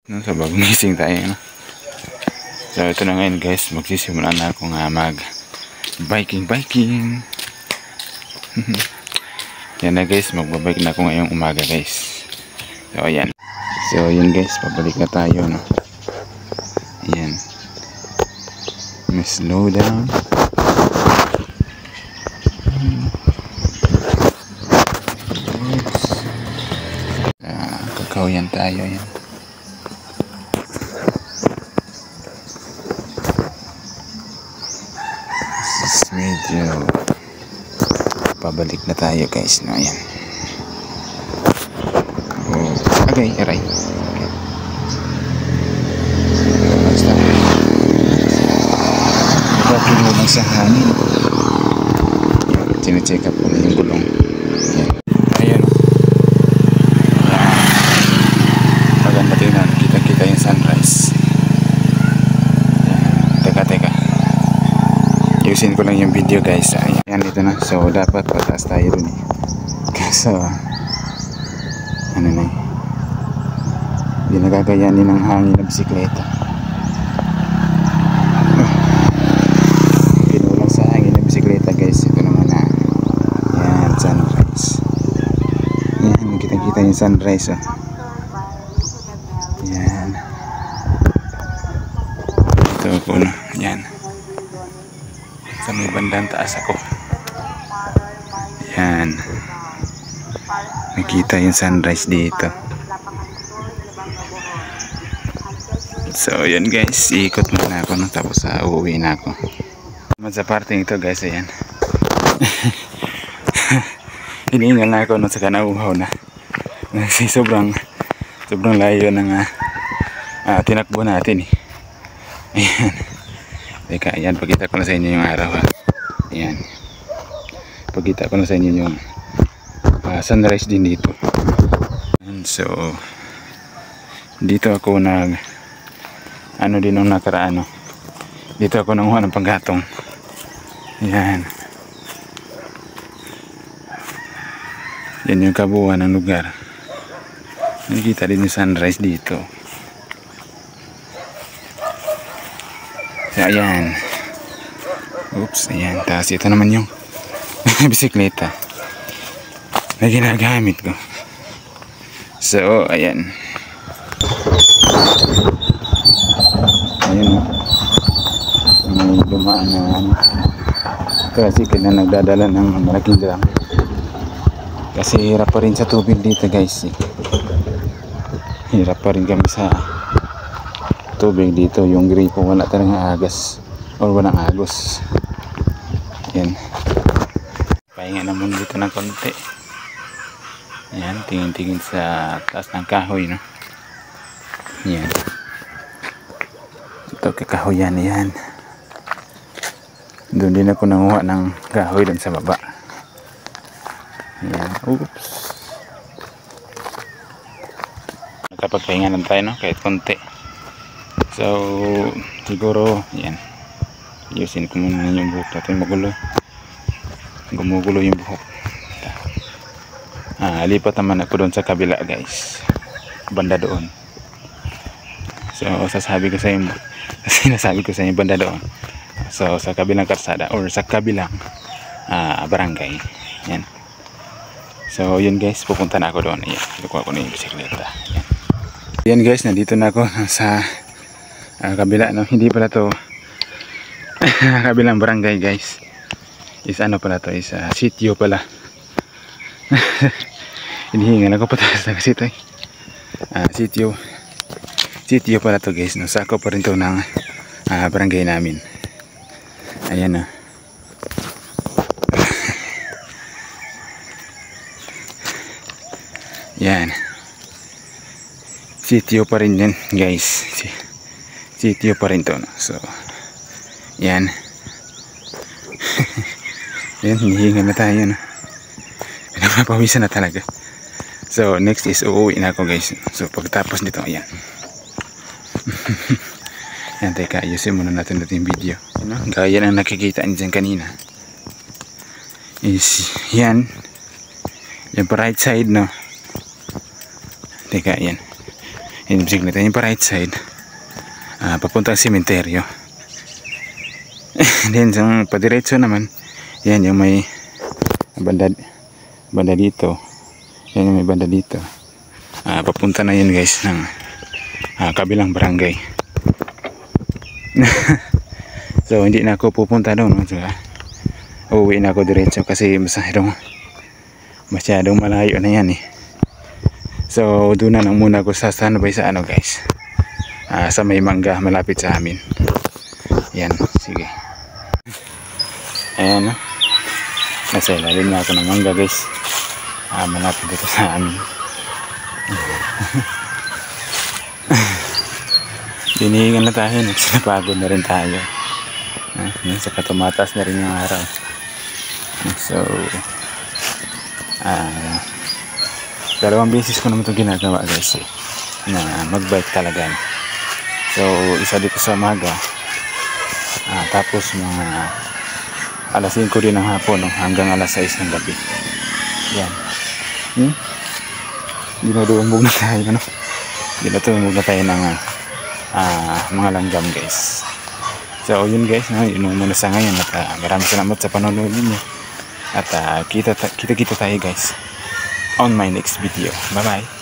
No, sa bagong gising tayo, no? So ito na ngayon guys, magsisimula na ako nga mag biking. Yan na guys, magbabike na ako ngayong umaga guys. So ayan. So yun guys, pabalik na tayo, no? Ayan. May slow down. Kakawian tayo, yan. Medyo pabalik na tayo guys, no? Ayan. Oh, okay, aray. Basta nagpapin mo lang sa hangin. Sine-check up ko na yung gulong. Ayan. Ayan. Maganda tingnan, kita-kita yung sunrise. Teka ayusin ko lang yung video guys. Ayan, dito na. So dapat pataas tayo dun eh. Kaso ano na eh, hindi nagagayanin ng hangin na bisikleta. Pinulang sa hangin na bisikleta guys. Ito naman na. Ayan, sunrise. Ayan, kita-kita yung sunrise, oh. Ayan. Ito ako, no. Ayan, sa may bandang taas ako. Yan, nakita yung sunrise dito. So yan guys, ikot muna ako, no? Tapos uuwi na ako. Sa parting ito guys, ayan. Hiningal na ako, no? Saka nauhaw na. Kasi sobrang layo ng tinakbo natin eh. Ayan. Teka, ayan, pagkita ko na sa inyo yung araw, ha. Ayan, pagkita ko na sa inyo yung sunrise din dito. And so dito ako nag din nung nakaraan, no? Dito ako nanguha ng panggatong. Ayan, yan yung kabuuan ng lugar. Nakikita din yung sunrise dito. So ayan. Oops, ayan. Tapos ito naman yung bisikleta na ginagamit ko. So ayan. Ayan, may dumaan na tricycle na nagdadala ng malaking drum. Kasi hirap pa rin sa tubig dito guys, eh. Hirap pa rin kami sa tubig dito. Yung gripo wala talagang agas or walang agos. Yan, pahinga naman dito ng konti. Yan, tingin-tingin sa taas ng kahoy, no? Yan, ito kakahoyan. Yan, doon din ako nanguha ng kahoy doon sa baba. Yan, oops, nakapagpahinga lang tayo, no? Kahit konti. So siguro yan, ayusin ko muna yung buhok natin. Gumugulo yung buhok. Lipat naman ako doon sa kabila guys, banda doon. So sinasabi ko sa inyo banda doon. So sa kabilang karsada or sa kabilang barangay. Yan. So yun guys, pupunta na ako doon. Ayan, kinukuha ko na yung bisikleta. Yan guys, nandito na ako sa kabila, no? Hindi pala to kabilang barangay guys, is ano pala to, is sitio pala. Hinihingal ako pataas na kasi ito, sitio pala to guys, no? Sako pa rin to ng barangay namin. Ayan na. Yan, sitio pa rin yan guys. Sitio pa rin to, no? So yan. Yan, hinihinga na tayo, no? Pinapapawisan na talaga. So next is uuwi na ako guys. So pagtapos nito, ayan. Yan, teka, ayusin muna natin yung video, no? Gaya ng nakikita dyan kanina is yan, yung right side, no? Teka, yan. Yung bisikleta yung pa right side, papunta sa sementeryo. Then sa padiretso naman, yan yung may banda dito. Yan yung may banda dito. Papunta na yun guys ng kabilang barangay. So hindi na ako pupunta doon, no? So, uuwi na ako diretso kasi masyadong malayo na yan eh. So doon na lang muna ako sa standby sa ano guys, sa may mangga malapit sa amin. Yan, sige. Ayan, nasa ilalim na ako ng mangga guys, malapit dito sa amin. Dinihingan na tayo, nagsinapagod na rin tayo. Saka tumataas na rin yung araw. So dalawang beses ko naman itong ginagawa guys na magbike talaga. So isa dito sa umaga, tapos mga alas 5 din ng hapon, no? Hanggang alas 6 ng gabi. Yan. Dinudumog na tayo, no? Dinudumog na tayo ng mga langgam guys. So yun guys, no? Yun muna sa ngayon. At maraming salamat sa panonood niyo. At kita tayo guys on my next video. Bye bye.